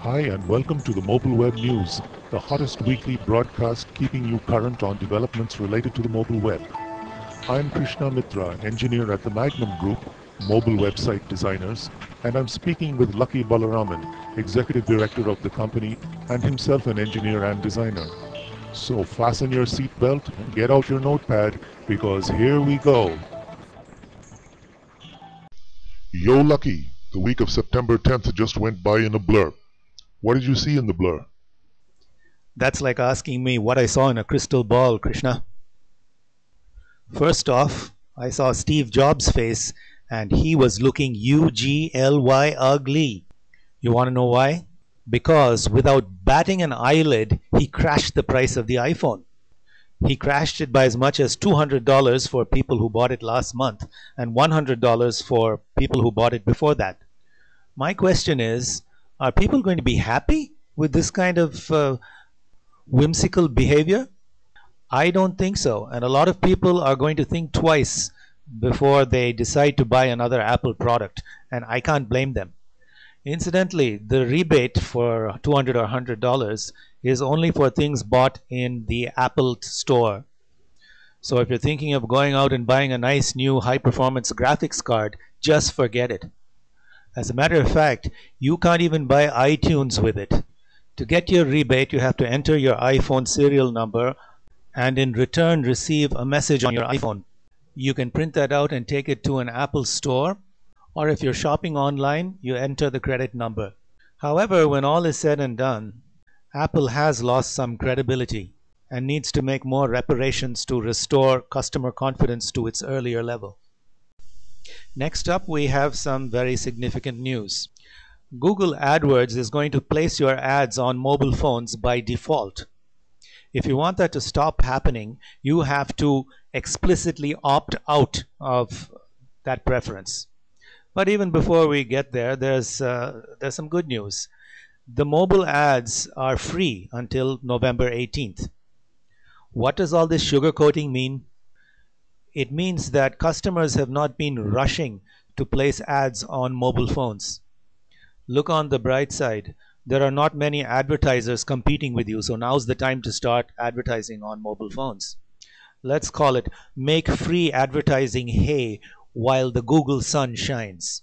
Hi and welcome to the Mobile Web News, the hottest weekly broadcast keeping you current on developments related to the mobile web. I'm Krishna Mitra, engineer at the Magnum Group, mobile website designers, and I'm speaking with Lucky Balaraman, executive director of the company and himself an engineer and designer. So fasten your seatbelt and get out your notepad because here we go. Yo Lucky, the week of September 10th just went by in a blur. What did you see in the blur? That's like asking me what I saw in a crystal ball, Krishna. First off, I saw Steve Jobs' face and he was looking ugly ugly. You want to know why? Because without batting an eyelid, he crashed the price of the iPhone. He crashed it by as much as $200 for people who bought it last month and $100 for people who bought it before that. My question is, are people going to be happy with this kind of whimsical behavior? I don't think so. And a lot of people are going to think twice before they decide to buy another Apple product. And I can't blame them. Incidentally, the rebate for $200 or $100 is only for things bought in the Apple store. So if you're thinking of going out and buying a nice new high-performance graphics card, just forget it. As a matter of fact, you can't even buy iTunes with it. To get your rebate, you have to enter your iPhone serial number and in return receive a message on your iPhone. You can print that out and take it to an Apple store, or if you're shopping online, you enter the credit number. However, when all is said and done, Apple has lost some credibility and needs to make more reparations to restore customer confidence to its earlier level. Next up, we have some very significant news. Google AdWords is going to place your ads on mobile phones by default. If you want that to stop happening, you have to explicitly opt out of that preference. But even before we get there, there's some good news. The mobile ads are free until November 18th. What does all this sugarcoating mean? It means that customers have not been rushing to place ads on mobile phones. Look on the bright side. There are not many advertisers competing with you, so now's the time to start advertising on mobile phones. Let's call it make free advertising hay while the Google sun shines.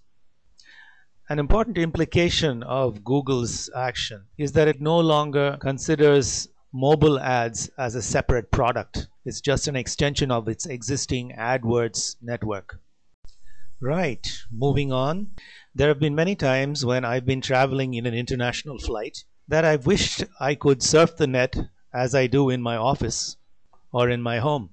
An important implication of Google's action is that it no longer considers mobile ads as a separate product. It's just an extension of its existing AdWords network. Right, moving on. There have been many times when I've been traveling in an international flight that I've wished I could surf the net as I do in my office or in my home.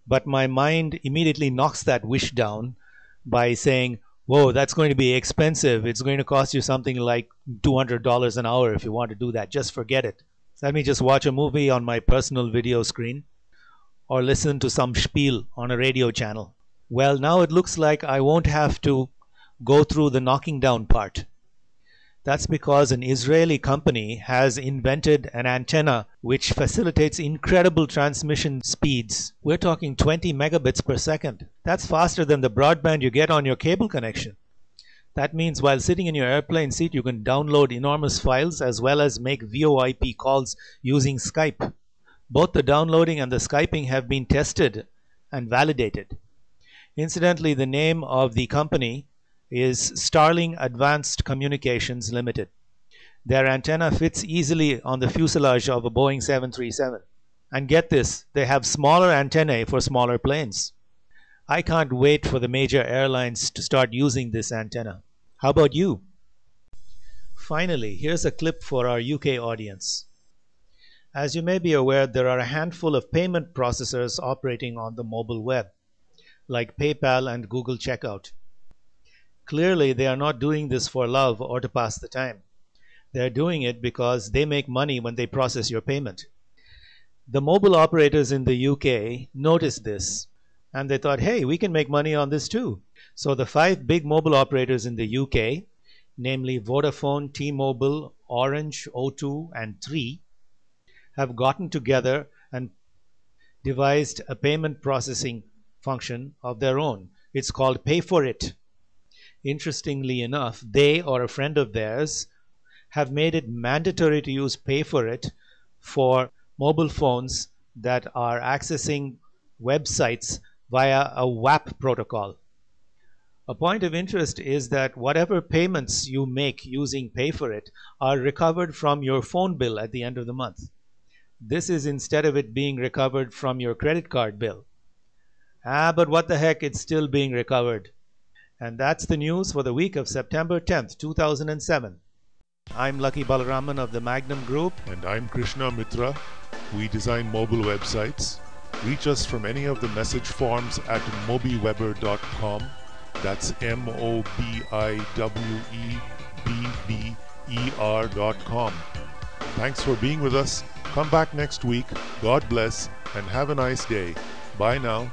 But my mind immediately knocks that wish down by saying, whoa, that's going to be expensive. It's going to cost you something like $200 an hour if you want to do that. Just forget it. Let me just watch a movie on my personal video screen or listen to some spiel on a radio channel. Well, now it looks like I won't have to go through the knocking down part. That's because an Israeli company has invented an antenna which facilitates incredible transmission speeds. We're talking 20 megabits per second. That's faster than the broadband you get on your cable connection. That means while sitting in your airplane seat, you can download enormous files as well as make VoIP calls using Skype. Both the downloading and the Skyping have been tested and validated. Incidentally, the name of the company is Starling Advanced Communications Limited. Their antenna fits easily on the fuselage of a Boeing 737. And get this, they have smaller antennae for smaller planes. I can't wait for the major airlines to start using this antenna. How about you? Finally, here's a clip for our UK audience. As you may be aware, there are a handful of payment processors operating on the mobile web, like PayPal and Google Checkout. Clearly, they are not doing this for love or to pass the time. They're doing it because they make money when they process your payment. The mobile operators in the UK noticed this, and they thought, hey, we can make money on this too. So the 5 big mobile operators in the UK, namely Vodafone, T-Mobile, Orange, O2, and Three, have gotten together and devised a payment processing function of their own. It's called Pay for It. Interestingly enough, they or a friend of theirs have made it mandatory to use pay for it for mobile phones that are accessing websites via a WAP protocol. A point of interest is that whatever payments you make using pay for it are recovered from your phone bill at the end of the month. This is instead of it being recovered from your credit card bill. But what the heck, it's still being recovered. And that's the news for the week of September 10th, 2007. I'm Lucky Balaraman of the Magnum Group. And I'm Krishna Mitra. We design mobile websites. Reach us from any of the message forms at mobiweber.com. That's MOBIWEBBER.com. Thanks for being with us. Come back next week. God bless and have a nice day. Bye now.